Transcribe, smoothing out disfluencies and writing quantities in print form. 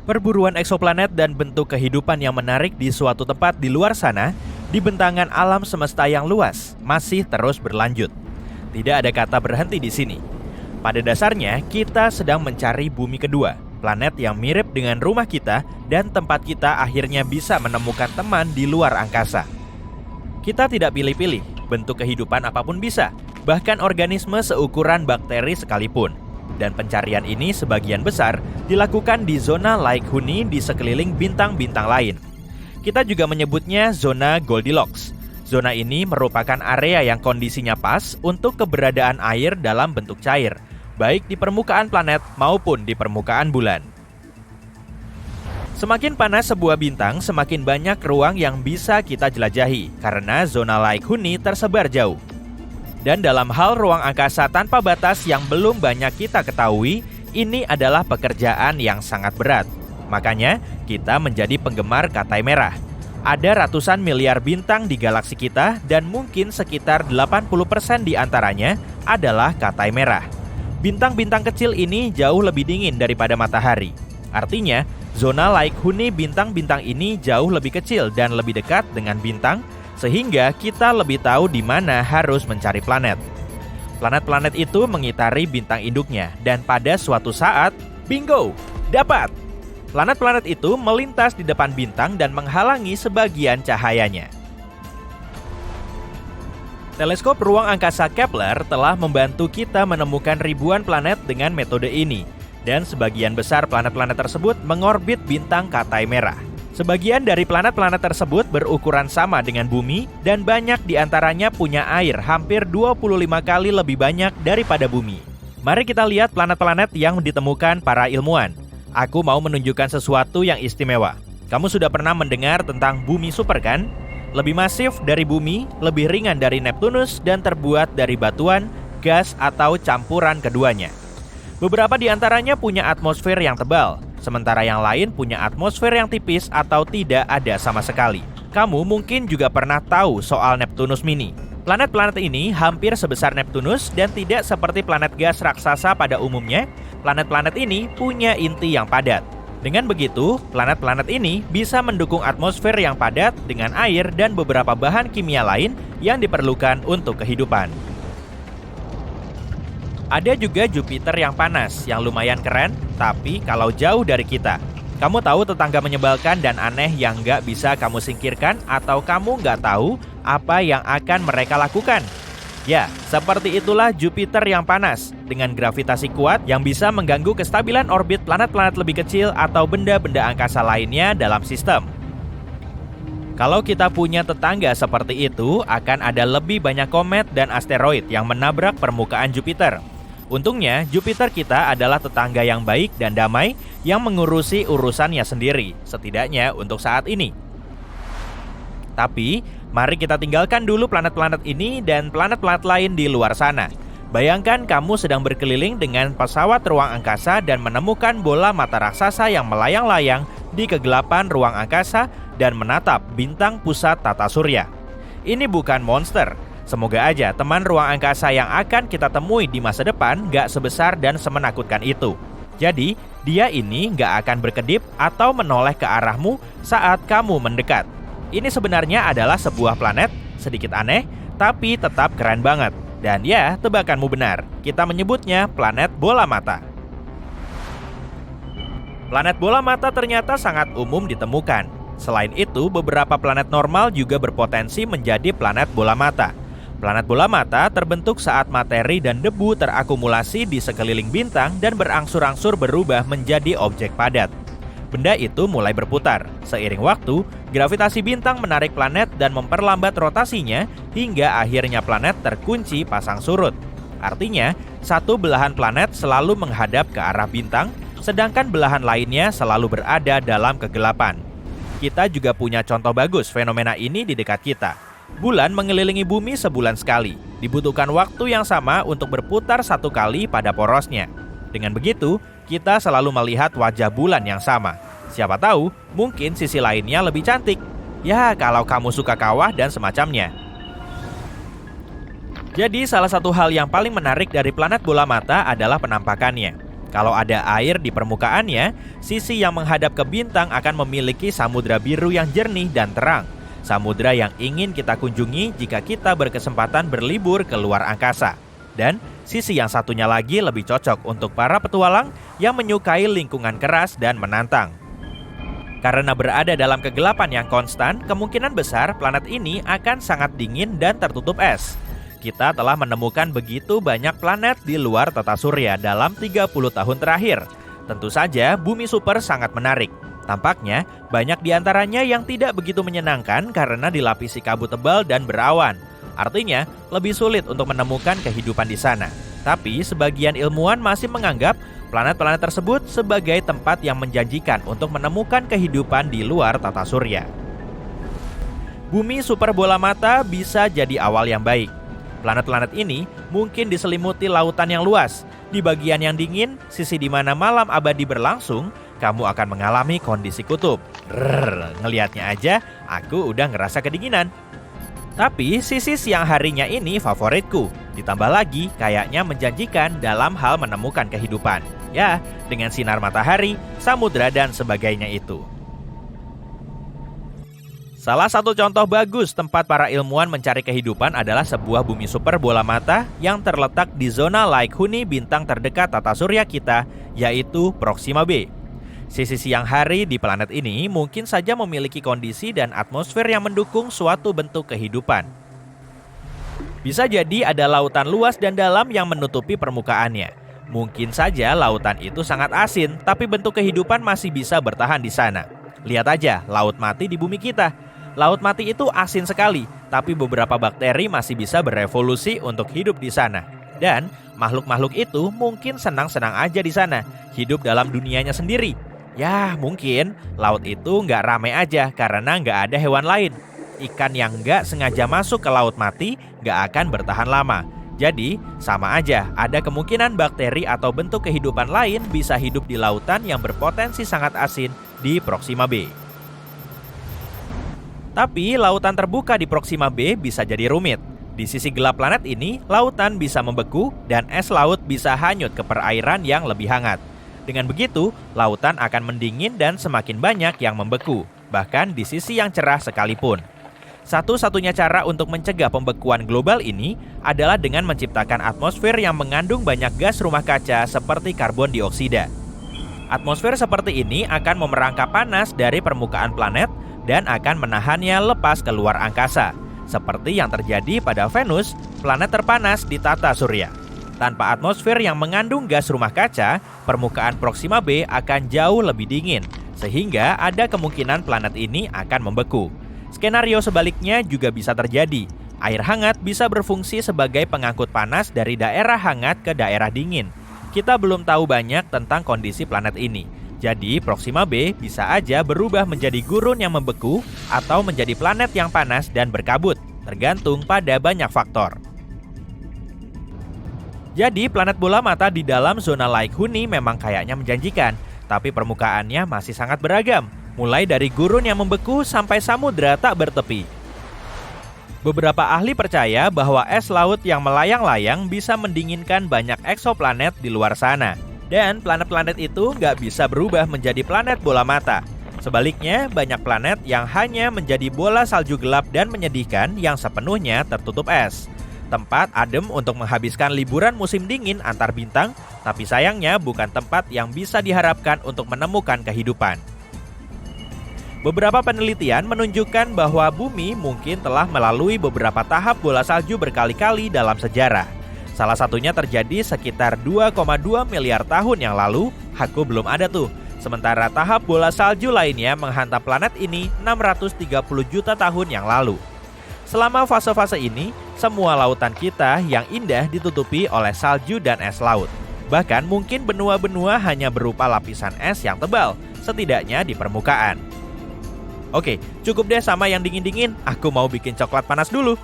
Perburuan eksoplanet dan bentuk kehidupan yang menarik di suatu tempat di luar sana, di bentangan alam semesta yang luas, masih terus berlanjut. Tidak ada kata berhenti di sini. Pada dasarnya, kita sedang mencari bumi kedua, planet yang mirip dengan rumah kita dan tempat kita akhirnya bisa menemukan teman di luar angkasa. Kita tidak pilih-pilih, bentuk kehidupan apapun bisa, bahkan organisme seukuran bakteri sekalipun. Dan pencarian ini sebagian besar dilakukan di zona Lake Huni di sekeliling bintang-bintang lain. Kita juga menyebutnya zona Goldilocks. Zona ini merupakan area yang kondisinya pas untuk keberadaan air dalam bentuk cair, baik di permukaan planet maupun di permukaan bulan. Semakin panas sebuah bintang, semakin banyak ruang yang bisa kita jelajahi, karena zona Lake Huni tersebar jauh. Dan dalam hal ruang angkasa tanpa batas yang belum banyak kita ketahui, ini adalah pekerjaan yang sangat berat. Makanya, kita menjadi penggemar katai merah. Ada ratusan miliar bintang di galaksi kita dan mungkin sekitar 80% di antaranya adalah katai merah. Bintang-bintang kecil ini jauh lebih dingin daripada matahari. Artinya, zona Lake Huni bintang-bintang ini jauh lebih kecil dan lebih dekat dengan bintang, sehingga kita lebih tahu di mana harus mencari planet. Planet-planet itu mengitari bintang induknya, dan pada suatu saat, bingo, dapat! Planet-planet itu melintas di depan bintang dan menghalangi sebagian cahayanya. Teleskop ruang angkasa Kepler telah membantu kita menemukan ribuan planet dengan metode ini, dan sebagian besar planet-planet tersebut mengorbit bintang katai merah. Sebagian dari planet-planet tersebut berukuran sama dengan bumi dan banyak diantaranya punya air hampir 25 kali lebih banyak daripada bumi. Mari kita lihat planet-planet yang ditemukan para ilmuwan. Aku mau menunjukkan sesuatu yang istimewa. Kamu sudah pernah mendengar tentang bumi super kan? Lebih masif dari bumi, lebih ringan dari Neptunus dan terbuat dari batuan, gas atau campuran keduanya. Beberapa diantaranya punya atmosfer yang tebal, sementara yang lain punya atmosfer yang tipis atau tidak ada sama sekali. Kamu mungkin juga pernah tahu soal Neptunus Mini. Planet-planet ini hampir sebesar Neptunus dan tidak seperti planet gas raksasa pada umumnya. Planet-planet ini punya inti yang padat. Dengan begitu, planet-planet ini bisa mendukung atmosfer yang padat dengan air dan beberapa bahan kimia lain yang diperlukan untuk kehidupan. Ada juga Jupiter yang panas, yang lumayan keren, tapi kalau jauh dari kita. Kamu tahu tetangga menyebalkan dan aneh yang nggak bisa kamu singkirkan atau kamu nggak tahu apa yang akan mereka lakukan? Ya, seperti itulah Jupiter yang panas, dengan gravitasi kuat yang bisa mengganggu kestabilan orbit planet-planet lebih kecil atau benda-benda angkasa lainnya dalam sistem. Kalau kita punya tetangga seperti itu, akan ada lebih banyak komet dan asteroid yang menabrak permukaan Jupiter. Untungnya, Jupiter kita adalah tetangga yang baik dan damai yang mengurusi urusannya sendiri, setidaknya untuk saat ini. Tapi, mari kita tinggalkan dulu planet-planet ini dan planet-planet lain di luar sana. Bayangkan kamu sedang berkeliling dengan pesawat ruang angkasa dan menemukan bola mata raksasa yang melayang-layang di kegelapan ruang angkasa dan menatap bintang pusat tata surya. Ini bukan monster. Semoga aja teman ruang angkasa yang akan kita temui di masa depan gak sebesar dan semenakutkan itu. Jadi, dia ini gak akan berkedip atau menoleh ke arahmu saat kamu mendekat. Ini sebenarnya adalah sebuah planet, sedikit aneh, tapi tetap keren banget. Dan ya, tebakanmu benar, kita menyebutnya planet bola mata. Planet bola mata ternyata sangat umum ditemukan. Selain itu, beberapa planet normal juga berpotensi menjadi planet bola mata. Planet bola mata terbentuk saat materi dan debu terakumulasi di sekeliling bintang dan berangsur-angsur berubah menjadi objek padat. Benda itu mulai berputar. Seiring waktu, gravitasi bintang menarik planet dan memperlambat rotasinya hingga akhirnya planet terkunci pasang surut. Artinya, satu belahan planet selalu menghadap ke arah bintang, sedangkan belahan lainnya selalu berada dalam kegelapan. Kita juga punya contoh bagus fenomena ini di dekat kita. Bulan mengelilingi bumi sebulan sekali. Dibutuhkan waktu yang sama untuk berputar satu kali pada porosnya. Dengan begitu, kita selalu melihat wajah bulan yang sama. Siapa tahu, mungkin sisi lainnya lebih cantik. Ya, kalau kamu suka kawah dan semacamnya. Jadi, salah satu hal yang paling menarik dari planet bola mata adalah penampakannya. Kalau ada air di permukaannya, sisi yang menghadap ke bintang akan memiliki samudra biru yang jernih dan terang. Samudra yang ingin kita kunjungi jika kita berkesempatan berlibur ke luar angkasa. Dan sisi yang satunya lagi lebih cocok untuk para petualang yang menyukai lingkungan keras dan menantang. Karena berada dalam kegelapan yang konstan, kemungkinan besar planet ini akan sangat dingin dan tertutup es. Kita telah menemukan begitu banyak planet di luar tata surya dalam 30 tahun terakhir. Tentu saja bumi super sangat menarik. Tampaknya banyak di antaranya yang tidak begitu menyenangkan karena dilapisi kabut tebal dan berawan. Artinya lebih sulit untuk menemukan kehidupan di sana. Tapi sebagian ilmuwan masih menganggap planet-planet tersebut sebagai tempat yang menjanjikan untuk menemukan kehidupan di luar tata surya. Bumi super bola mata bisa jadi awal yang baik. Planet-planet ini mungkin diselimuti lautan yang luas. Di bagian yang dingin, sisi di mana malam abadi berlangsung, kamu akan mengalami kondisi kutub. Ngelihatnya aja, aku udah ngerasa kedinginan. Tapi sisi siang harinya ini favoritku. Ditambah lagi, kayaknya menjanjikan dalam hal menemukan kehidupan. Ya, dengan sinar matahari, samudra, dan sebagainya itu. Salah satu contoh bagus tempat para ilmuwan mencari kehidupan adalah sebuah bumi super bola mata yang terletak di zona Laikhuni bintang terdekat tata surya kita, yaitu Proxima b. Sisi siang hari di planet ini mungkin saja memiliki kondisi dan atmosfer yang mendukung suatu bentuk kehidupan. Bisa jadi ada lautan luas dan dalam yang menutupi permukaannya. Mungkin saja lautan itu sangat asin, tapi bentuk kehidupan masih bisa bertahan di sana. Lihat aja laut mati di bumi kita. Laut mati itu asin sekali, tapi beberapa bakteri masih bisa berevolusi untuk hidup di sana. Dan makhluk-makhluk itu mungkin senang-senang aja di sana, hidup dalam dunianya sendiri. Ya, mungkin laut itu nggak ramai aja karena nggak ada hewan lain. Ikan yang nggak sengaja masuk ke laut mati nggak akan bertahan lama. Jadi, sama aja ada kemungkinan bakteri atau bentuk kehidupan lain bisa hidup di lautan yang berpotensi sangat asin di Proxima b. Tapi lautan terbuka di Proxima b bisa jadi rumit. Di sisi gelap planet ini, lautan bisa membeku dan es laut bisa hanyut ke perairan yang lebih hangat. Dengan begitu, lautan akan mendingin dan semakin banyak yang membeku, bahkan di sisi yang cerah sekalipun. Satu-satunya cara untuk mencegah pembekuan global ini adalah dengan menciptakan atmosfer yang mengandung banyak gas rumah kaca seperti karbon dioksida. Atmosfer seperti ini akan memerangkap panas dari permukaan planet dan akan menahannya lepas keluar angkasa, seperti yang terjadi pada Venus, planet terpanas di tata surya. Tanpa atmosfer yang mengandung gas rumah kaca, permukaan Proxima b akan jauh lebih dingin, sehingga ada kemungkinan planet ini akan membeku. Skenario sebaliknya juga bisa terjadi. Air hangat bisa berfungsi sebagai pengangkut panas dari daerah hangat ke daerah dingin. Kita belum tahu banyak tentang kondisi planet ini. Jadi Proxima b bisa aja berubah menjadi gurun yang membeku atau menjadi planet yang panas dan berkabut, tergantung pada banyak faktor. Jadi planet bola mata di dalam zona Laikhuni memang kayaknya menjanjikan, tapi permukaannya masih sangat beragam, mulai dari gurun yang membeku sampai samudra tak bertepi. Beberapa ahli percaya bahwa es laut yang melayang-layang bisa mendinginkan banyak eksoplanet di luar sana. Dan planet-planet itu nggak bisa berubah menjadi planet bola mata. Sebaliknya, banyak planet yang hanya menjadi bola salju gelap dan menyedihkan yang sepenuhnya tertutup es. Tempat adem untuk menghabiskan liburan musim dingin antar bintang, tapi sayangnya bukan tempat yang bisa diharapkan untuk menemukan kehidupan. Beberapa penelitian menunjukkan bahwa bumi mungkin telah melalui beberapa tahap bola salju berkali-kali dalam sejarah. Salah satunya terjadi sekitar 2,2 miliar tahun yang lalu, aku belum ada tuh. Sementara tahap bola salju lainnya menghantam planet ini 630 juta tahun yang lalu. Selama fase-fase ini, semua lautan kita yang indah ditutupi oleh salju dan es laut. Bahkan mungkin benua-benua hanya berupa lapisan es yang tebal, setidaknya di permukaan. Oke, cukup deh sama yang dingin-dingin, aku mau bikin coklat panas dulu.